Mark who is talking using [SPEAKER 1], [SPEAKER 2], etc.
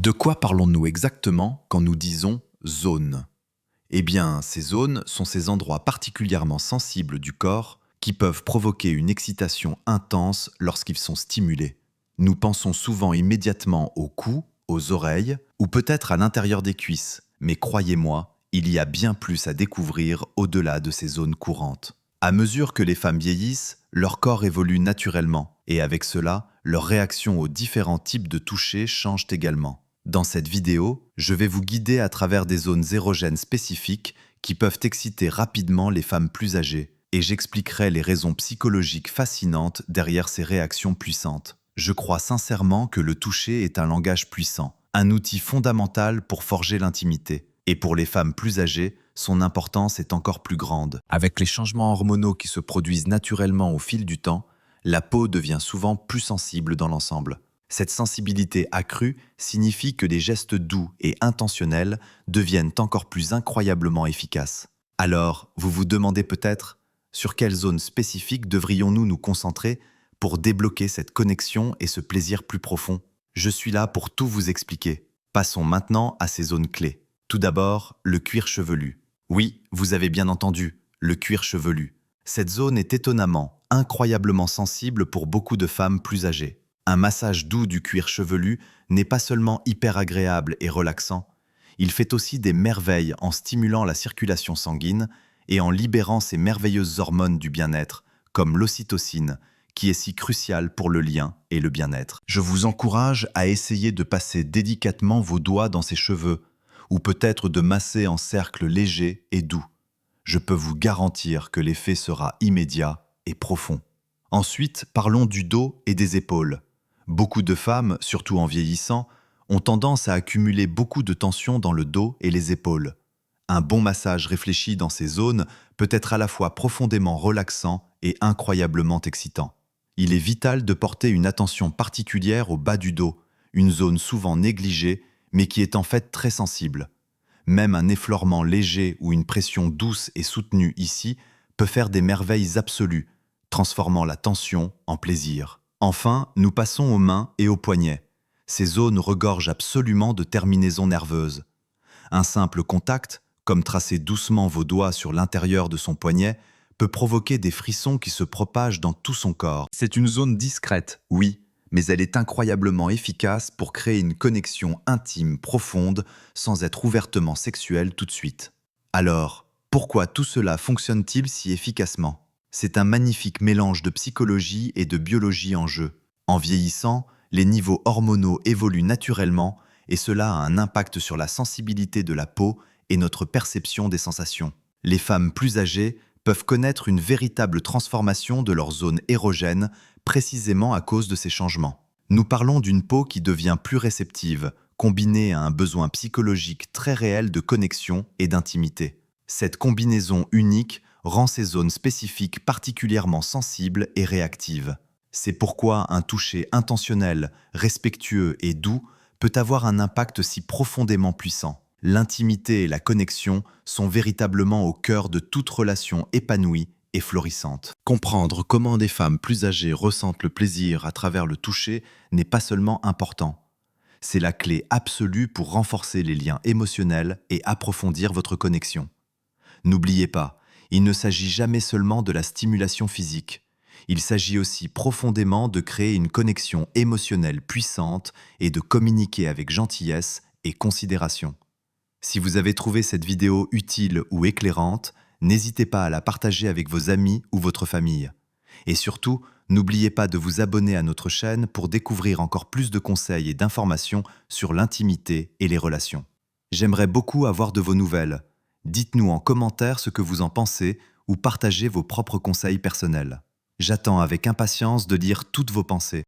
[SPEAKER 1] De quoi parlons-nous exactement quand nous disons zone? Eh bien, ces zones sont ces endroits particulièrement sensibles du corps qui peuvent provoquer une excitation intense lorsqu'ils sont stimulés. Nous pensons souvent immédiatement au cou, aux oreilles ou peut-être à l'intérieur des cuisses, mais croyez-moi, il y a bien plus à découvrir au-delà de ces zones courantes. À mesure que les femmes vieillissent, leur corps évolue naturellement et avec cela, leur réaction aux différents types de toucher change également. Dans cette vidéo, je vais vous guider à travers des zones érogènes spécifiques qui peuvent exciter rapidement les femmes plus âgées, et j'expliquerai les raisons psychologiques fascinantes derrière ces réactions puissantes. Je crois sincèrement que le toucher est un langage puissant, un outil fondamental pour forger l'intimité, et pour les femmes plus âgées, son importance est encore plus grande. Avec les changements hormonaux qui se produisent naturellement au fil du temps, la peau devient souvent plus sensible dans l'ensemble. Cette sensibilité accrue signifie que des gestes doux et intentionnels deviennent encore plus incroyablement efficaces. Alors, vous vous demandez peut-être, sur quelle zone spécifique devrions-nous nous concentrer pour débloquer cette connexion et ce plaisir plus profond? Je suis là pour tout vous expliquer. Passons maintenant à ces zones clés. Tout d'abord, le cuir chevelu. Oui, vous avez bien entendu, le cuir chevelu. Cette zone est étonnamment, incroyablement sensible pour beaucoup de femmes plus âgées. Un massage doux du cuir chevelu n'est pas seulement hyper agréable et relaxant, il fait aussi des merveilles en stimulant la circulation sanguine et en libérant ces merveilleuses hormones du bien-être, comme l'ocytocine, qui est si cruciale pour le lien et le bien-être. Je vous encourage à essayer de passer délicatement vos doigts dans ces cheveux, ou peut-être de masser en cercles légers et doux. Je peux vous garantir que l'effet sera immédiat et profond. Ensuite, parlons du dos et des épaules. Beaucoup de femmes, surtout en vieillissant, ont tendance à accumuler beaucoup de tension dans le dos et les épaules. Un bon massage réfléchi dans ces zones peut être à la fois profondément relaxant et incroyablement excitant. Il est vital de porter une attention particulière au bas du dos, une zone souvent négligée, mais qui est en fait très sensible. Même un effleurement léger ou une pression douce et soutenue ici peut faire des merveilles absolues, transformant la tension en plaisir. Enfin, nous passons aux mains et aux poignets. Ces zones regorgent absolument de terminaisons nerveuses. Un simple contact, comme tracer doucement vos doigts sur l'intérieur de son poignet, peut provoquer des frissons qui se propagent dans tout son corps. C'est une zone discrète, oui, mais elle est incroyablement efficace pour créer une connexion intime profonde sans être ouvertement sexuelle tout de suite. Alors, pourquoi tout cela fonctionne-t-il si efficacement ? C'est un magnifique mélange de psychologie et de biologie en jeu. En vieillissant, les niveaux hormonaux évoluent naturellement et cela a un impact sur la sensibilité de la peau et notre perception des sensations. Les femmes plus âgées peuvent connaître une véritable transformation de leur zone érogène précisément à cause de ces changements. Nous parlons d'une peau qui devient plus réceptive, combinée à un besoin psychologique très réel de connexion et d'intimité. Cette combinaison unique rend ces zones spécifiques particulièrement sensibles et réactives. C'est pourquoi un toucher intentionnel, respectueux et doux peut avoir un impact si profondément puissant. L'intimité et la connexion sont véritablement au cœur de toute relation épanouie et florissante. Comprendre comment des femmes plus âgées ressentent le plaisir à travers le toucher n'est pas seulement important. C'est la clé absolue pour renforcer les liens émotionnels et approfondir votre connexion. N'oubliez pas, il ne s'agit jamais seulement de la stimulation physique. Il s'agit aussi profondément de créer une connexion émotionnelle puissante et de communiquer avec gentillesse et considération. Si vous avez trouvé cette vidéo utile ou éclairante, n'hésitez pas à la partager avec vos amis ou votre famille. Et surtout, n'oubliez pas de vous abonner à notre chaîne pour découvrir encore plus de conseils et d'informations sur l'intimité et les relations. J'aimerais beaucoup avoir de vos nouvelles. Dites-nous en commentaire ce que vous en pensez ou partagez vos propres conseils personnels. J'attends avec impatience de lire toutes vos pensées.